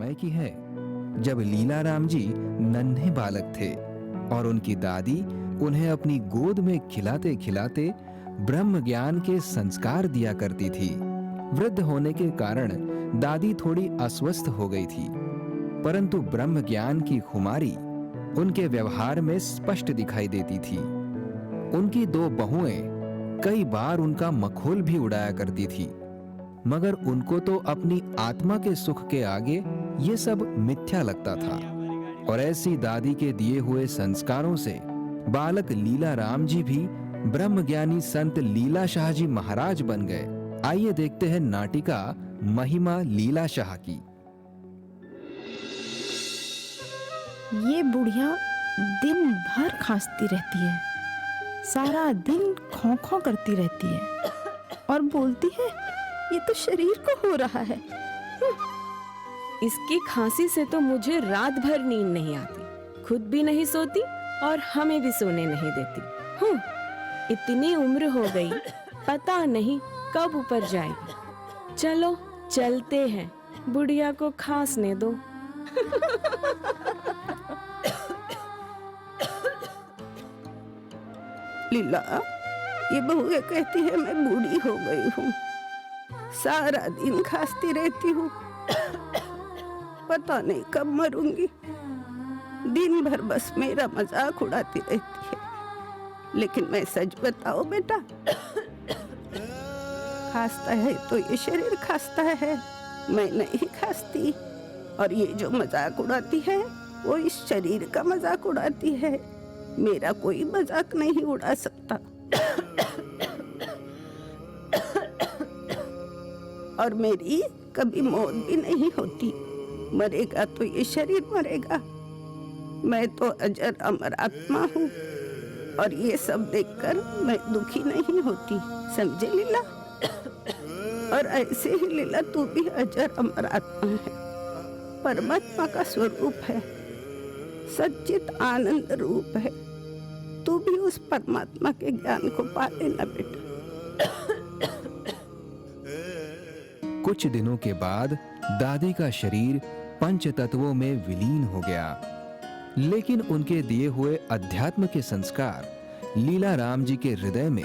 समय की है जब लीलाराम जी नन्हे बालक थे और उनकी दादी उन्हें अपनी गोद में खिलाते खिलाते ब्रह्म ज्ञान के संस्कार दिया करती थी। वृद्ध होने के कारण दादी थोड़ी अस्वस्थ हो गई थी, परंतु ब्रह्म ज्ञान की खुमारी उनके व्यवहार में स्पष्ट दिखाई देती थी। उनकी दो बहुएं कई बार उनका मखौल भी उड़ाया करती थी, मगर उनको तो अपनी आत्मा के सुख के आगे ये सब मिथ्या लगता था। और ऐसी दादी के दिए हुए संस्कारों से बालक लीलाराम जी भी ब्रह्मज्ञानी संत लीला शाह जी महाराज बन गए। आइए देखते हैं नाटिका महिमा लीला शाह की। ये बुढ़िया दिन भर खांसती रहती है, सारा दिन खौं खौं करती रहती है और बोलती है ये तो शरीर को हो रहा है। इसकी खांसी से तो मुझे रात भर नींद नहीं आती, खुद भी नहीं सोती और हमें भी सोने नहीं देती। इतनी उम्र हो गई, पता नहीं कब ऊपर जाएगी। चलो चलते हैं, बुढ़िया को खांसने दो। लीला, ये बहुएं कहती है मैं बूढ़ी हो गई हूँ, सारा दिन खांसती रहती हूँ, पता नहीं कब मरूंगी। दिन भर बस मेरा मजाक उड़ाती रहती है। लेकिन मैं सच बताओ बेटा, खांसता है तो ये शरीर खांसता है, मैं नहीं खांसती। और ये जो मजाक उड़ाती है वो इस शरीर का मजाक उड़ाती है, मेरा कोई मजाक नहीं उड़ा सकता। और मेरी कभी मौत भी नहीं होती, मरेगा तो ये शरीर मरेगा। मैं तो अजर अमर आत्मा हूँ और ये सब देखकर मैं दुखी नहीं होती, समझे लीला? और ऐसे ही लीला तू भी अजर अमर आत्मा है, परमात्मा का स्वरूप है, सच्चित आनंद रूप है। तू भी उस परमात्मा के ज्ञान को पा लेना बेटा। कुछ दिनों के बाद दादी का शरीर पंच तत्वों में विलीन हो गया, लेकिन उनके दिए हुए अध्यात्म के संस्कार लीलाराम जी के हृदय में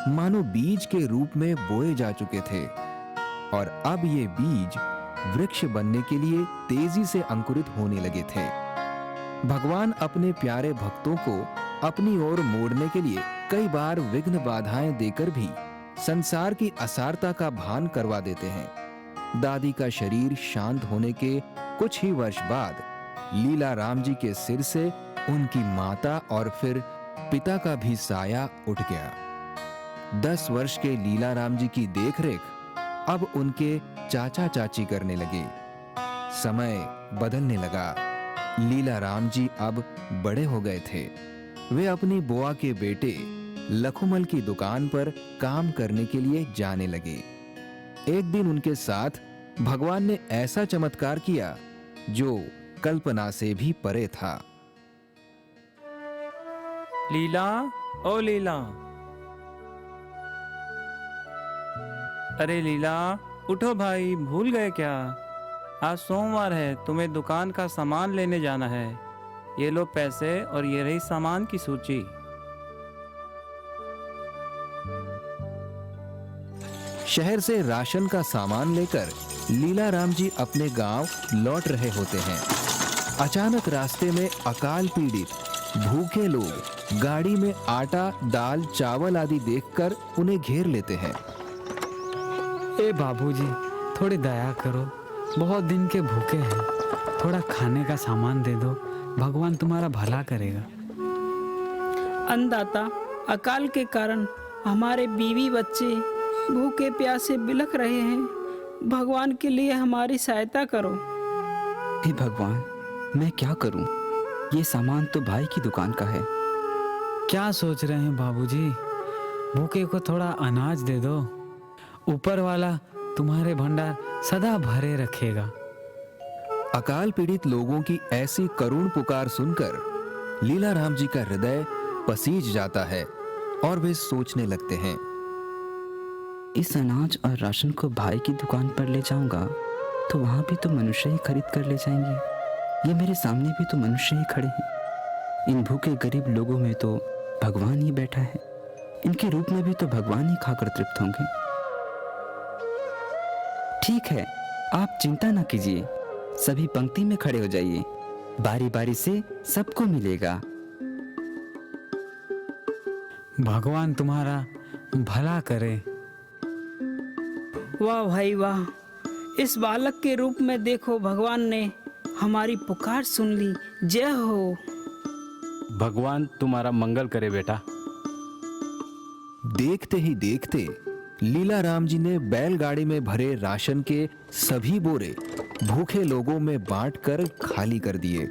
मानो बीज के रूप में बोए जा चुके थे और अब ये बीज वृक्ष बनने के लिए तेजी से अंकुरित होने लगे थे। भगवान अपने प्यारे भक्तों को अपनी ओर मोड़ने के लिए कई बार विघ्न बाधाएं देकर भी संसार की असारता का भान करवा देते हैं। दादी का शरीर शांत होने के कुछ ही वर्ष बाद लीलाराम जी के सिर से उनकी माता और फिर पिता का भी साया उठ गया। 10 वर्ष के लीलाराम जी की देखरेख अब उनके चाचा चाची करने लगे। समय बदलने लगा। लीलाराम जी अब बड़े हो गए थे। वे अपनी बुआ के बेटे लखुमल की दुकान पर काम करने के लिए जाने लगे। एक दिन उनके साथ भगवान ने ऐसा चमत्कार किया जो कल्पना से भी परे था। लीला, ओ लीला, अरे लीला उठो भाई, भूल गए क्या? आज सोमवार है, तुम्हें दुकान का सामान लेने जाना है। ये लो पैसे और ये रही सामान की सूची। शहर से राशन का सामान लेकर लीलाराम जी अपने गांव लौट रहे होते हैं। अचानक रास्ते में अकाल पीड़ित भूखे लोग गाड़ी में आटा, दाल, चावल आदि देखकर उन्हें घेर लेते हैं। ए बाबूजी, थोड़ी दया करो, बहुत दिन के भूखे हैं, थोड़ा खाने का सामान दे दो, भगवान तुम्हारा भला करेगा। अन्नदाता, अकाल के कारण हमारे बीवी बच्चे भूखे प्यासे बिलख रहे हैं, भगवान के लिए हमारी सहायता करो। हे भगवान, मैं क्या करूं? ये सामान तो भाई की दुकान का है। क्या सोच रहे हैं बाबूजी? भूखे को थोड़ा अनाज दे दो, ऊपर वाला तुम्हारे भंडार सदा भरे रखेगा। अकाल पीड़ित लोगों की ऐसी करुण पुकार सुनकर लीलाराम जी का हृदय पसीज जाता है और वे सोचने लगते हैं, इस अनाज और राशन को भाई की दुकान पर ले जाऊंगा तो वहाँ भी तो मनुष्य ही खरीद कर ले जाएंगे। ये मेरे सामने भी तो मनुष्य ही खड़े हैं। इन भूखे गरीब लोगों में तो भगवान ही बैठा है। इनके रूप में भी तो भगवान ही खाकर तृप्त होंगे। ठीक है, आप चिंता ना कीजिए, सभी पंक्ति में खड़े हो जाइए, बारी बारी से सबको मिलेगा। भगवान तुम्हारा भला करे। वाह भाई वाह, इस बालक के रूप में देखो भगवान ने हमारी पुकार सुन ली। जय हो। भगवान तुम्हारा मंगल करे बेटा। देखते ही देखते लीला राम जी ने बैलगाड़ी में भरे राशन के सभी बोरे भूखे लोगों में बांटकर खाली कर दिए।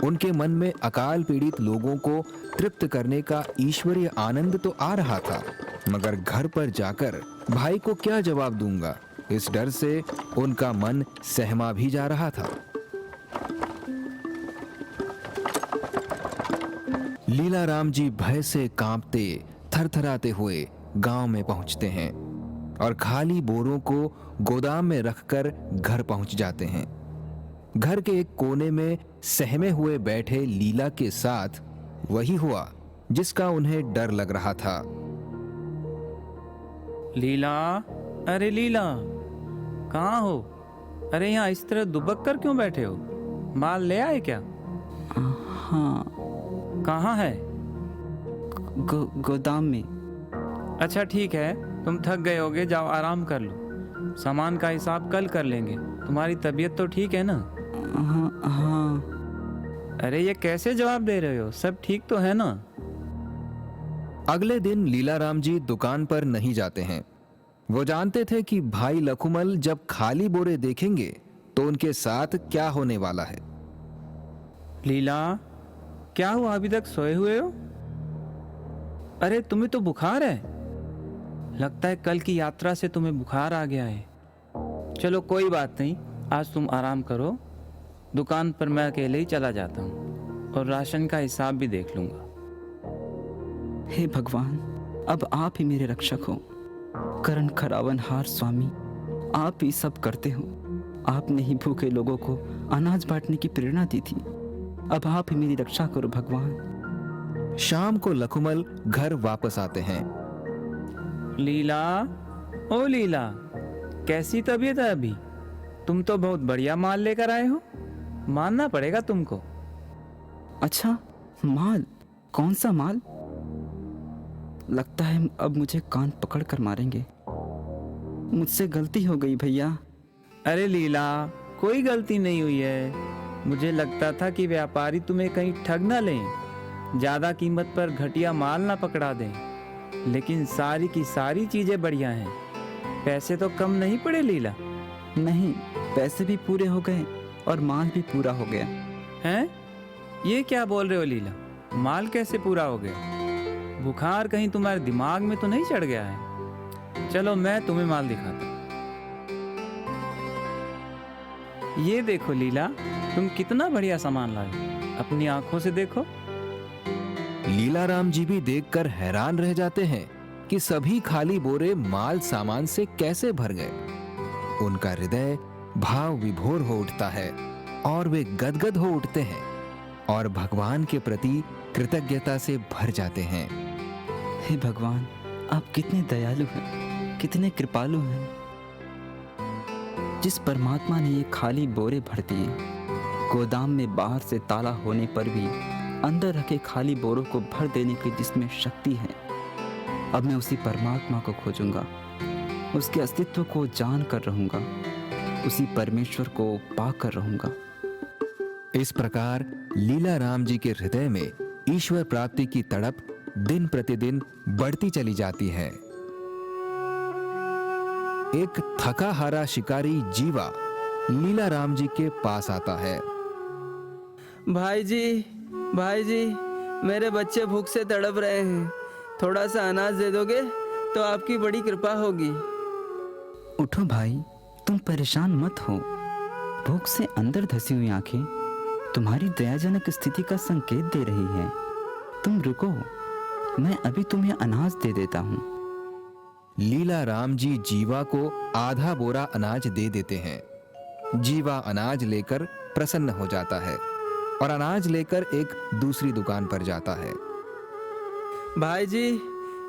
उनके मन में अकाल पीड़ित लोगों को तृप्त करने का ईश्वरीय आनंद तो आ रहा था, मगर घर पर जाकर भाई को क्या जवाब दूंगा, इस डर से उनका मन सहमा भी जा रहा था। लीला राम जी भय से कांपते थरथराते हुए गांव में पहुंचते हैं और खाली बोरों को गोदाम में रखकर घर पहुंच जाते हैं। घर के एक कोने में सहमे हुए बैठे लीला के साथ वही हुआ जिसका उन्हें डर लग रहा था। लीला, अरे लीला, कहाँ हो? अरे यहाँ इस तरह दुबक कर क्यों बैठे हो? माल ले आए क्या? हाँ, कहाँ है? गोदाम में। अच्छा ठीक है, तुम थक गए होगे, जाओ आराम कर लो। सामान का हिसाब कल कर लेंगे। तुम्हारी तबीयत तो ठीक है ना? हाँ। अरे ये कैसे जवाब दे रहे हो? सब ठीक तो है ना? अगले दिन लीला राम जी दुकान पर नहीं जाते हैं। वो जानते थे कि भाई लखुमल जब खाली बोरे देखेंगे तो उनके साथ क्या होने वाला है। लीला, क्या हुआ? अभी तक सोए हुए हो? अरे तुम्हें तो बुखार है। लगता है कल की यात्रा से तुम्हें बुखार आ गया है। चलो कोई बात नहीं, आज तुम आराम करो। दुकान पर मैं अकेले ही चला जाता हूँ और राशन का हिसाब भी देख लूंगा। हे भगवान, अब आप ही मेरे रक्षक हो। करण खरावन हार स्वामी, आप ही सब करते हो। आपने ही भूखे लोगों को अनाज बांटने की प्रेरणा दी थी। अब आप ही मेरी रक्षा करो भगवान। शाम को लखुमल घर वापस आते हैं। लीला, ओ लीला, कैसी तबीयत है अभी? तुम तो बहुत बढ़िया माल लेकर आए हो, मानना पड़ेगा तुमको। अच्छा, माल? कौन सा माल? लगता है अब मुझे कान पकड़ कर मारेंगे। मुझसे गलती हो गई भैया। अरे लीला, कोई गलती नहीं हुई है। मुझे लगता था कि व्यापारी तुम्हें कहीं ठग ना लें, ज्यादा कीमत पर घटिया माल ना पकड़ा दें। लेकिन सारी की सारी चीजें बढ़िया हैं। पैसे तो कम नहीं पड़े लीला। नहीं, पैसे भी पूरे हो गए और माल भी पूरा हो गया। हैं? ये क्या बोल रहे हो लीला? माल कैसे पूरा हो गया? बुखार कहीं तुम्हारे दिमाग में तो नहीं चढ़ गया है? चलो मैं तुम्हें माल दिखाता हूं। ये देखो लीला, तुम कितना बढ़िया सामान लाए, अपनी आंखों से देखो। लीला राम जी भी देखकर हैरान रह जाते हैं कि सभी खाली बोरे माल सामान से कैसे भर गए। उनका हृदय भाव विभोर हो उठता है और वे गदगद हो उठते हैं और भगवान के प्रति कृतज्ञता से भर जाते हैं। हे भगवान, आप कितने दयालु हैं, कितने कृपालु हैं। जिस परमात्मा ने ये खाली बोरे भर दिए, गोदाम में बाहर से ताला होने पर भी अंदर रखे खाली बोरों को भर देने की जिसमें शक्ति है, अब मैं उसी परमात्मा को खोजूंगा, उसके अस्तित्व को जान कर रहूंगा, उसी परमेश्वर को पाकर रहूंगा। इस प्रकार लीला राम जी के हृदय में ईश्वर प्राप्ति की तड़प दिन प्रतिदिन बढ़ती चली जाती है। एक थका हारा शिकारी जीवा लीला राम जी के पास आता है। भाई जी, मेरे बच्चे भूख से तड़प रहे हैं। थोड़ा सा अनाज दे दोगे तो आपकी बड़ी कृपा होगी। उठो भाई, तुम परेशान मत हो। भूख से अंदर धसी हुई आंखें तुम्हारी दयाजनक स्थिति का संकेत दे रही है। तुम रुको, मैं अभी तुम्हें अनाज दे देता हूँ। लीला राम जी जीवा को आधा बोरा अनाज दे देते हैं। जीवा अनाज लेकर प्रसन्न हो जाता है और अनाज लेकर एक दूसरी दुकान पर जाता है। भाई जी,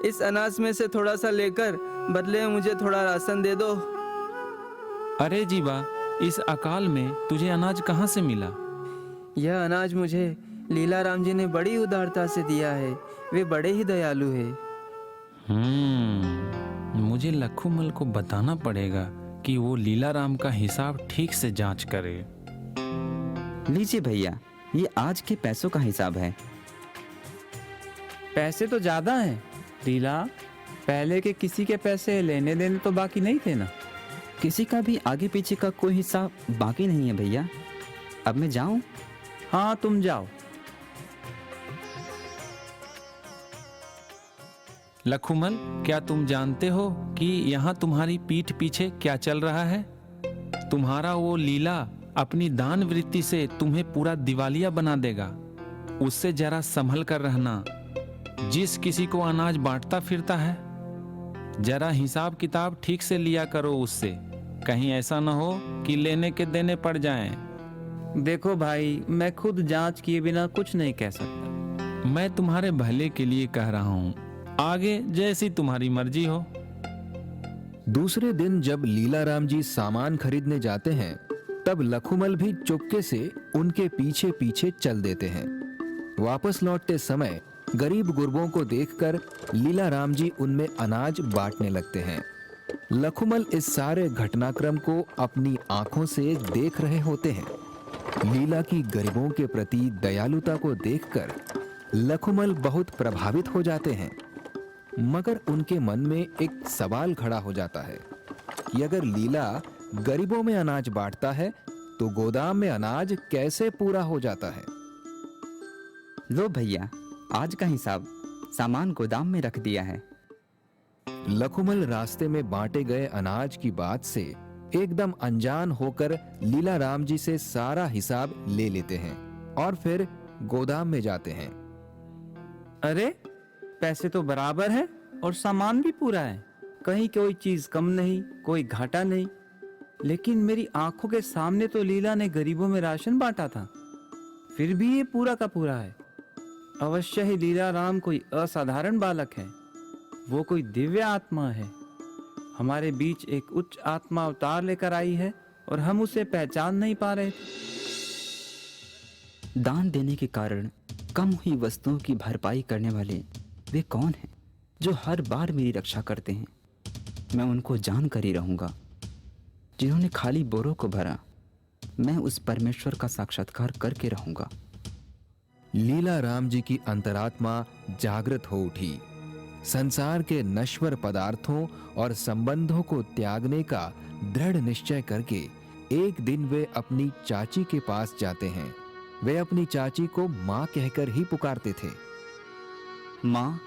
इस अनाज में से थोड़ा सा लेकर बदले में मुझे थोड़ा राशन दे दो। अरे जीवा, इस अकाल में तुझे अनाज कहाँ से मिला? यह अनाज मुझे लीला राम जी ने बड़ी उदारता से दिया है। वे बड़े ही दयालु है। मुझे लखूमल को बताना पड़ेगा कि वो लीला राम का हिसाब ठीक से जांच करे। लीजिए भैया, ये आज के पैसों का हिसाब है। पैसे तो ज्यादा हैं लीला, पहले के किसी के पैसे लेने देने तो बाकी नहीं थे ना? किसी का भी आगे पीछे का कोई हिसाब बाकी नहीं है भैया। अब मैं जाऊं? हाँ, तुम जाओ। लखूमल, क्या तुम जानते हो कि यहाँ तुम्हारी पीठ पीछे क्या चल रहा है? तुम्हारा वो लीला अपनी दान वृत्ति से तुम्हें पूरा दिवालिया बना देगा। उससे जरा संभल कर रहना। जिस किसी को अनाज बांटता फिरता है, जरा हिसाब किताब ठीक से लिया करो उससे। कहीं ऐसा ना हो कि लेने के देने पड़ जाएं। देखो भाई, मैं खुद जांच किए बिना कुछ नहीं कह सकता। मैं तुम्हारे भले के लिए कह रहा हूँ, आगे जैसी तुम्हारी मर्जी हो। दूसरे दिन जब लीलाराम जी सामान खरीदने जाते हैं, तब लखूमल भी चुपके से उनके पीछे पीछे चल देते हैं। वापस लौटते समय गरीब गुरबों को देखकर लीलाराम जी उनमें अनाज बांटने लगते हैं। लखूमल इस सारे घटनाक्रम को अपनी आंखों से देख रहे होते हैं। लीला की गरीबों के प्रति दयालुता को देखकर लखूमल बहुत प्रभावित हो जाते हैं, मगर उनके मन में एक सवाल खड़ा हो जाता है कि अगर लीला गरीबों में अनाज बांटता है तो गोदाम में अनाज कैसे पूरा हो जाता है। लो भैया, आज का हिसाब सामान गोदाम में रख दिया है। लखूमल रास्ते में बांटे गए अनाज की बात से एकदम अनजान होकर लीलाराम जी से सारा हिसाब ले लेते हैं और फिर गोदाम में जाते हैं। अरे, पैसे तो बराबर है और सामान भी पूरा है, कहीं कोई चीज कम नहीं, कोई घाटा नहीं। लेकिन मेरी आंखों के सामने तो लीला ने गरीबों में राशन बांटा था, फिर भी ये पूरा का पूरा है। अवश्य ही लीला राम कोई असाधारण बालक है, वो कोई दिव्य आत्मा है। हमारे बीच एक उच्च आत्मा अवतार लेकर आई है और हम उसे पहचान नहीं पा रहे। दान देने के कारण कम हुई वस्तुओं की भरपाई करने वाले वे कौन हैं जो हर बार मेरी रक्षा करते हैं? मैं उनको जान कर ही रहूंगा। जिन्होंने खाली बोरों को भरा, मैं उस परमेश्वर का साक्षात्कार करके रहूंगा। लीलाराम जी की अंतरात्मा जागृत हो उठी। संसार के नश्वर पदार्थों और संबंधों को त्यागने का दृढ़ निश्चय करके एक दिन वे अपनी चाची के पास जाते हैं। वे अपनी चाची को माँ कहकर ही पुकारते थे। माँ,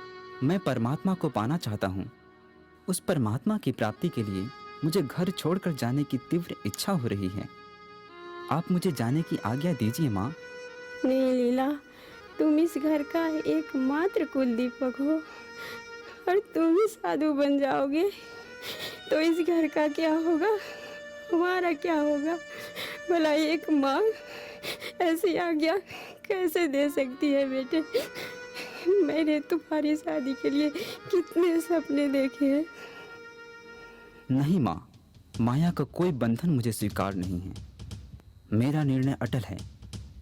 मैं परमात्मा को पाना चाहता हूँ। उस परमात्मा की प्राप्ति के लिए मुझे घर छोड़कर जाने की तीव्र इच्छा हो रही है। आप मुझे जाने की आज्ञा दीजिए माँ। नहीं लीला, तुम इस घर का एकमात्र कुल दीपक हो और तुम ही साधु बन जाओगे तो इस घर का क्या होगा, हमारा क्या होगा? भला एक माँ ऐसी आज्ञा कैसे दे सकती है? बेटे, मैंने तुम्हारी शादी के लिए कितने सपने देखे हैं। नहीं माँ, माया का कोई बंधन मुझे स्वीकार नहीं है। मेरा निर्णय अटल है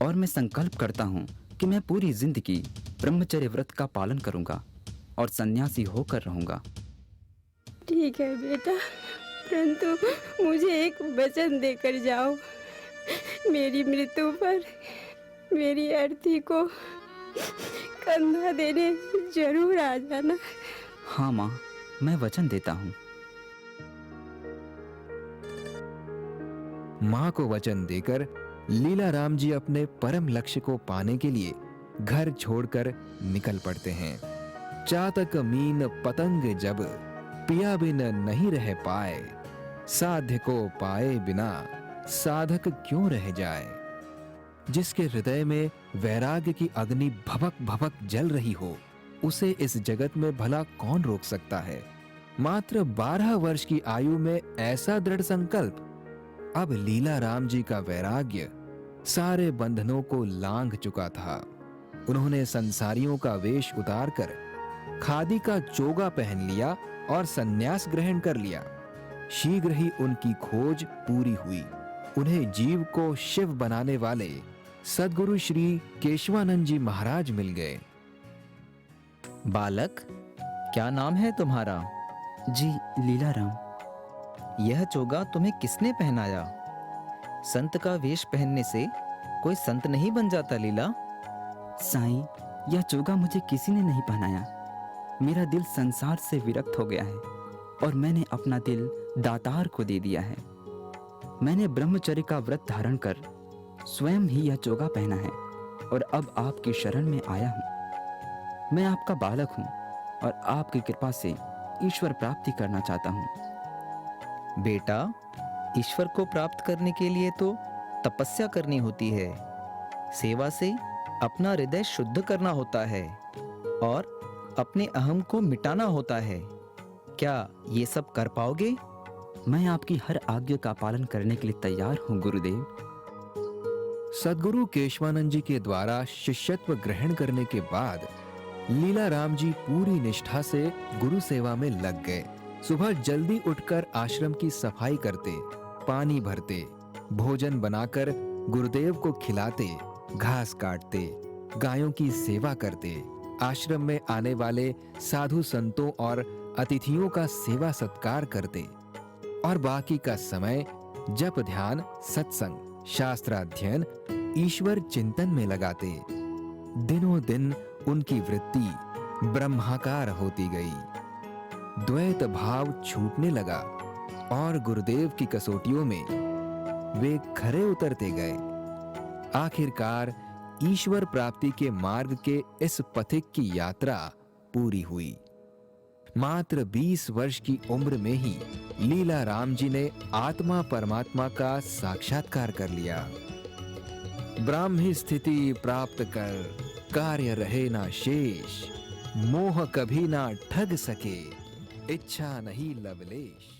और मैं संकल्प करता हूँ कि मैं पूरी जिंदगी ब्रह्मचर्य व्रत का पालन करूँगा और सन्यासी होकर रहूँगा। ठीक है बेटा, परंतु मुझे एक वचन देकर जाओ। मेरी मृत्यु पर मेरी अर्थी को कंधा देने जरूर आ जाना। हाँ माँ, मैं वचन देता हूँ। माँ को वचन देकर लीलाराम जी अपने परम लक्ष्य को पाने के लिए घर छोड़कर निकल पड़ते हैं। चातक मीन पतंग जब पिया बिन नहीं रह पाए, साध्य को पाए बिना साधक क्यों रह जाए। जिसके हृदय में वैराग्य की अग्नि भभक भभक जल रही हो, उसे इस जगत में भला कौन रोक सकता है। मात्र 12 वर्ष की आयु में ऐसा दृढ़ संकल्प, अब लीला राम जी का वैराग्य सारे बंधनों को लांघ चुका था। उन्होंने संसारियों का वेश उतारकर खादी का चोगा पहन लिया और संन्यास ग्रहण कर लिया। शीघ्र ही उनकी खोज पूरी हुई। उन्हें जीव को शिव बनाने वाले सद्गुरु श्री केशवानंद जी महाराज मिल गए। बालक, क्या नाम है तुम्हारा? जी लीला राम। यह चोगा तुम्हें किसने पहनाया? संत का वेश पहनने से कोई संत नहीं बन जाता लीला। साईं, यह चोगा मुझे किसी ने नहीं पहनाया। मेरा दिल संसार से विरक्त हो गया है और मैंने अपना दिल दातार को दे दिया है। मैंने ब्रह्मचर्य का व्रत धारण कर स्वयं ही यह चोगा पहना है और अब आपकी शरण में आया हूँ। मैं आपका बालक हूँ और आपकी कृपा से ईश्वर प्राप्ति करना चाहता हूँ। बेटा, ईश्वर को प्राप्त करने के लिए तो तपस्या करनी होती है। सेवा से अपना हृदय शुद्ध करना होता है और अपने अहम को मिटाना होता है। क्या ये सब कर पाओगे? मैं आपकी हर आज्ञा का पालन करने के लिए तैयार हूँ गुरुदेव। सद्गुरु केशवानंद जी के द्वारा शिष्यत्व ग्रहण करने के बाद लीला राम जी पूरी निष्ठा से गुरु सेवा में लग गए। सुबह जल्दी उठकर आश्रम की सफाई करते, पानी भरते, भोजन बनाकर गुरुदेव को खिलाते, घास काटते, गायों की सेवा करते, आश्रम में आने वाले साधु संतों और अतिथियों का सेवा सत्कार करते और बाकी का समय जप ध्यान, सत्संग, शास्त्राध्ययन, ईश्वर चिंतन में लगाते। दिनों दिन उनकी वृत्ति ब्रह्माकार होती गई। द्वैत भाव छूटने लगा और गुरुदेव की कसौटियों में वे खरे उतरते गए। आखिरकार ईश्वर प्राप्ति के मार्ग के इस पथिक की यात्रा पूरी हुई। मात्र 20 वर्ष की उम्र में ही लीला राम जी ने आत्मा परमात्मा का साक्षात्कार कर लिया। ब्राह्मी स्थिति प्राप्त कर कार्य रहे ना शेष, मोह कभी ना ठग सके, इच्छा नहीं लवलेश।